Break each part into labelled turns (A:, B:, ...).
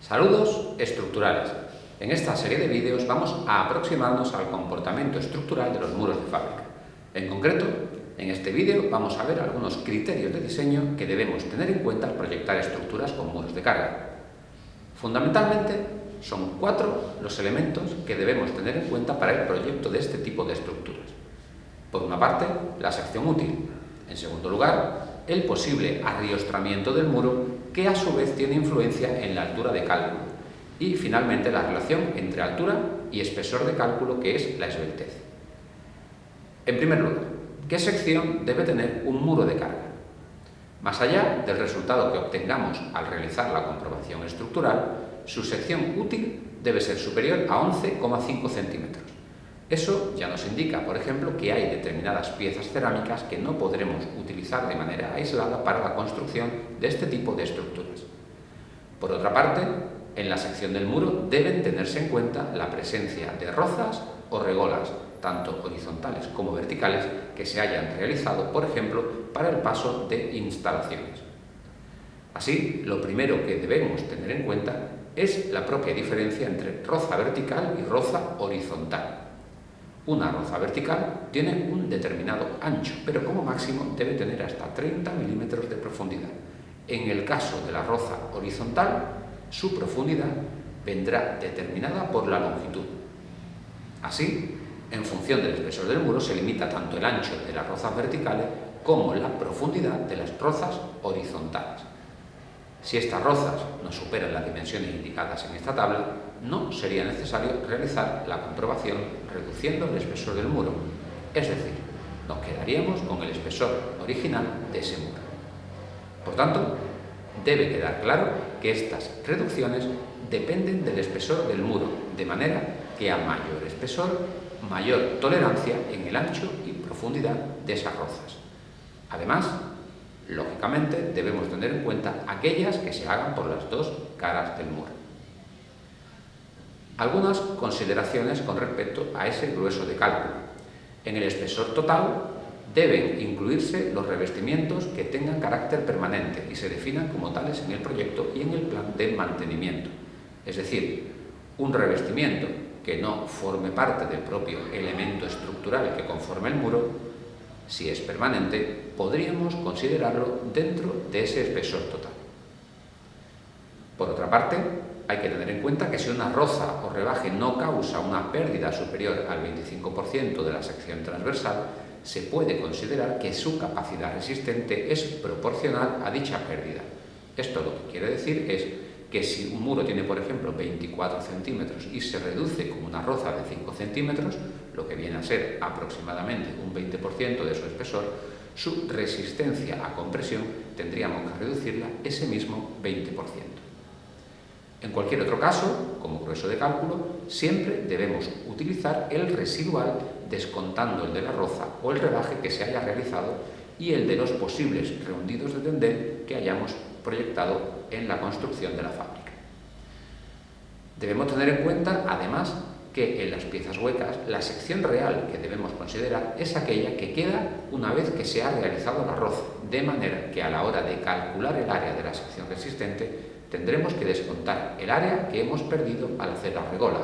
A: Saludos estructurales. En esta serie de vídeos vamos a aproximarnos al comportamiento estructural de los muros de fábrica. En concreto, en este vídeo vamos a ver algunos criterios de diseño que debemos tener en cuenta al proyectar estructuras con muros de carga. Fundamentalmente, son 4 los elementos que debemos tener en cuenta para el proyecto de este tipo de estructuras. Por una parte, la sección útil. En segundo lugar, el posible arriostramiento del muro, que a su vez tiene influencia en la altura de cálculo. Y finalmente, la relación entre altura y espesor de cálculo, que es la esbeltez. En primer lugar, ¿qué sección debe tener un muro de carga? Más allá del resultado que obtengamos al realizar la comprobación estructural, su sección útil debe ser superior a 11,5 centímetros. Eso ya nos indica, por ejemplo, que hay determinadas piezas cerámicas que no podremos utilizar de manera aislada para la construcción de este tipo de estructuras. Por otra parte, en la sección del muro deben tenerse en cuenta la presencia de rozas o regolas, tanto horizontales como verticales, que se hayan realizado, por ejemplo, para el paso de instalaciones. Así, lo primero que debemos tener en cuenta es la propia diferencia entre roza vertical y roza horizontal. Una roza vertical tiene un determinado ancho, pero como máximo debe tener hasta 30 milímetros de profundidad. En el caso de la roza horizontal, su profundidad vendrá determinada por la longitud. Así, en función del espesor del muro, se limita tanto el ancho de las rozas verticales como la profundidad de las rozas horizontales. Si estas rozas no superan las dimensiones indicadas en esta tabla, no sería necesario realizar la comprobación reduciendo el espesor del muro, es decir, nos quedaríamos con el espesor original de ese muro. Por tanto, debe quedar claro que estas reducciones dependen del espesor del muro, de manera que a mayor espesor, mayor tolerancia en el ancho y profundidad de esas rozas. Además, lógicamente, debemos tener en cuenta aquellas que se hagan por las dos caras del muro. Algunas consideraciones con respecto a ese grueso de cálculo. En el espesor total deben incluirse los revestimientos que tengan carácter permanente y se definan como tales en el proyecto y en el plan de mantenimiento. Es decir, un revestimiento que no forme parte del propio elemento estructural que conforma el muro, si es permanente, podríamos considerarlo dentro de ese espesor total. Por otra parte, hay que tener en cuenta que si una roza o rebaje no causa una pérdida superior al 25% de la sección transversal, se puede considerar que su capacidad resistente es proporcional a dicha pérdida. Esto lo que quiere decir es que si un muro tiene, por ejemplo, 24 centímetros y se reduce con una roza de 5 centímetros, lo que viene a ser aproximadamente un 20% de su espesor, su resistencia a compresión tendríamos que reducirla ese mismo 20%. En cualquier otro caso, como grueso de cálculo, siempre debemos utilizar el residual descontando el de la roza o el rebaje que se haya realizado y el de los posibles rehundidos de tendel que hayamos proyectado en la construcción de la fábrica. Debemos tener en cuenta, además, que en las piezas huecas la sección real que debemos considerar es aquella que queda una vez que se ha realizado la roza, de manera que a la hora de calcular el área de la sección resistente tendremos que descontar el área que hemos perdido al hacer la regola.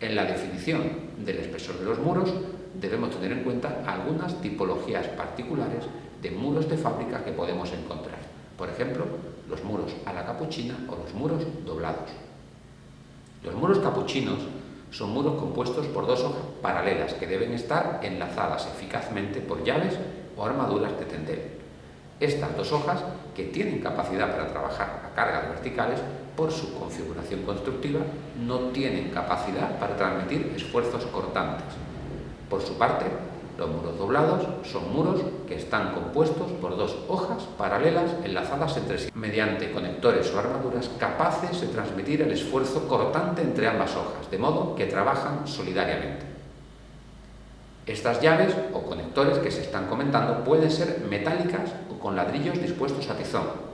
A: En la definición del espesor de los muros debemos tener en cuenta algunas tipologías particulares de muros de fábrica que podemos encontrar. Por ejemplo, los muros a la capuchina o los muros doblados. Los muros capuchinos son muros compuestos por dos hojas paralelas que deben estar enlazadas eficazmente por llaves o armaduras de tendel. Estas dos hojas, que tienen capacidad para trabajar a cargas verticales, por su configuración constructiva, no tienen capacidad para transmitir esfuerzos cortantes. Por su parte, los muros doblados son muros que están compuestos por dos hojas paralelas enlazadas entre sí mediante conectores o armaduras capaces de transmitir el esfuerzo cortante entre ambas hojas, de modo que trabajan solidariamente. Estas llaves o conectores que se están comentando pueden ser metálicas o con ladrillos dispuestos a tizón.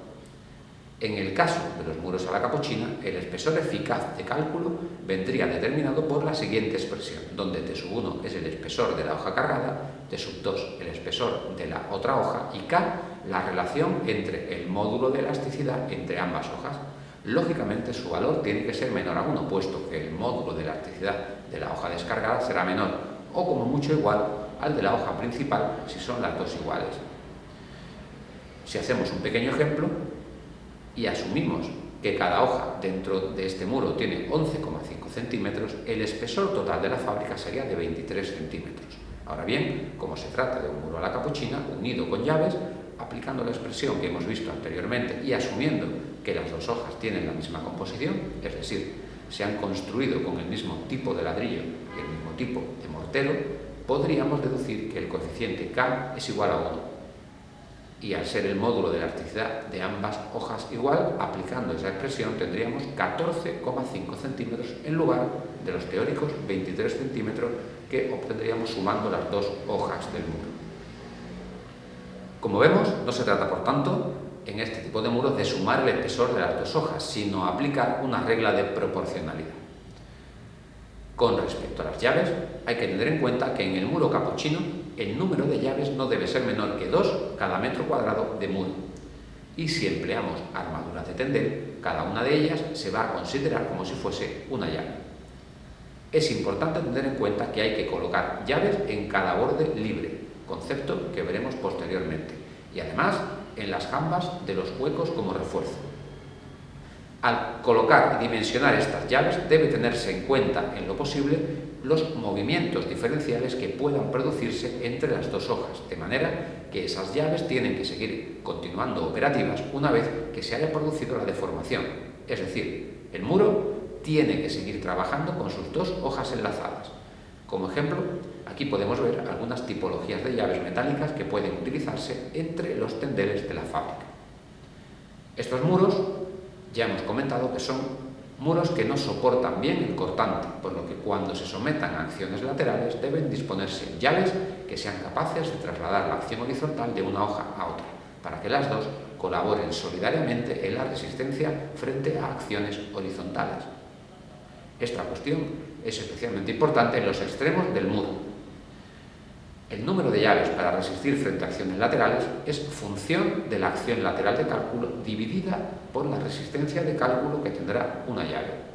A: En el caso de los muros a la capuchina, el espesor eficaz de cálculo vendría determinado por la siguiente expresión, donde T1 es el espesor de la hoja cargada, T2 el espesor de la otra hoja y K la relación entre el módulo de elasticidad entre ambas hojas. lógicamente su valor tiene que ser menor a 1, puesto que el módulo de elasticidad de la hoja descargada será menor, o como mucho igual al de la hoja principal si son las dos iguales. Si hacemos un pequeño ejemplo y asumimos que cada hoja dentro de este muro tiene 11,5 centímetros, el espesor total de la fábrica sería de 23 centímetros. Ahora bien, como se trata de un muro a la capuchina unido con llaves, aplicando la expresión que hemos visto anteriormente y asumiendo que las dos hojas tienen la misma composición, es decir, se han construido con el mismo tipo de ladrillo y el mismo tipo de mortero, podríamos deducir que el coeficiente K es igual a 1. Y al ser el módulo de elasticidad de ambas hojas igual, aplicando esa expresión tendríamos 14,5 centímetros en lugar de los teóricos 23 centímetros que obtendríamos sumando las dos hojas del muro. Como vemos, no se trata, por tanto, en este tipo de muros de sumar el espesor de las dos hojas, sino aplicar una regla de proporcionalidad. Con respecto a las llaves, hay que tener en cuenta que en el muro capuchino el número de llaves no debe ser menor que 2 cada metro cuadrado de muro. Y si empleamos armaduras de tendel, cada una de ellas se va a considerar como si fuese una llave. Es importante tener en cuenta que hay que colocar llaves en cada borde libre, concepto que veremos posteriormente, y además en las jambas de los huecos como refuerzo. Al colocar y dimensionar estas llaves debe tenerse en cuenta, en lo posible, los movimientos diferenciales que puedan producirse entre las dos hojas, de manera que esas llaves tienen que seguir continuando operativas una vez que se haya producido la deformación. Es decir, el muro tiene que seguir trabajando con sus dos hojas enlazadas. Como ejemplo, aquí podemos ver algunas tipologías de llaves metálicas que pueden utilizarse entre los tendeles de la fábrica. Estos muros ya hemos comentado que son muros que no soportan bien el cortante, por lo que cuando se sometan a acciones laterales deben disponerse llaves que sean capaces de trasladar la acción horizontal de una hoja a otra, para que las dos colaboren solidariamente en la resistencia frente a acciones horizontales. Esta cuestión es especialmente importante en los extremos del muro. El número de llaves para resistir frente a acciones laterales es función de la acción lateral de cálculo dividida por la resistencia de cálculo que tendrá una llave.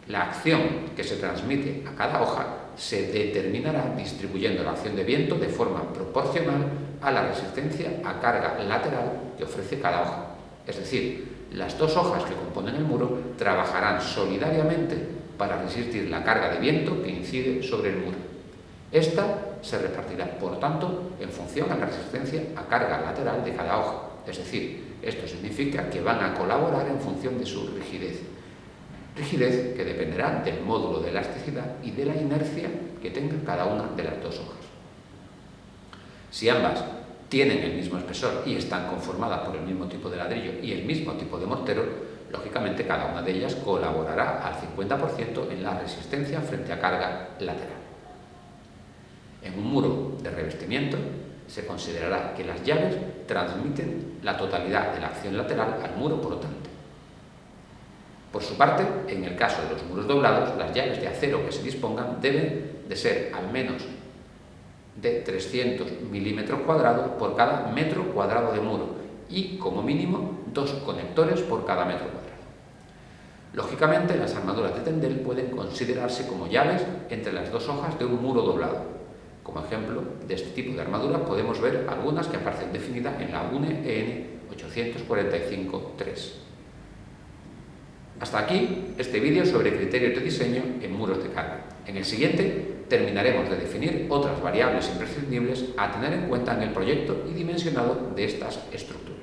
A: La acción que se transmite a cada hoja se determinará distribuyendo la acción de viento de forma proporcional a la resistencia a carga lateral que ofrece cada hoja. Es decir, las dos hojas que componen el muro trabajarán solidariamente para resistir la carga de viento que incide sobre el muro. Esta se repartirá, por tanto, en función a la resistencia a carga lateral de cada hoja. Es decir, esto significa que van a colaborar en función de su rigidez. Rigidez que dependerá del módulo de elasticidad y de la inercia que tenga cada una de las dos hojas. Si ambas tienen el mismo espesor y están conformadas por el mismo tipo de ladrillo y el mismo tipo de mortero, lógicamente cada una de ellas colaborará al 50% en la resistencia frente a carga lateral. En un muro de revestimiento se considerará que las llaves transmiten la totalidad de la acción lateral al muro portante. Por su parte, en el caso de los muros doblados, las llaves de acero que se dispongan deben de ser al menos de 300 milímetros cuadrados por cada metro cuadrado de muro y, como mínimo, 2 conectores por cada metro cuadrado. Lógicamente, las armaduras de tendel pueden considerarse como llaves entre las dos hojas de un muro doblado. Como ejemplo de este tipo de armaduras podemos ver algunas que aparecen definidas en la UNE EN 845-3. Hasta aquí este vídeo sobre criterios de diseño en muros de carga. En el siguiente terminaremos de definir otras variables imprescindibles a tener en cuenta en el proyecto y dimensionado de estas estructuras.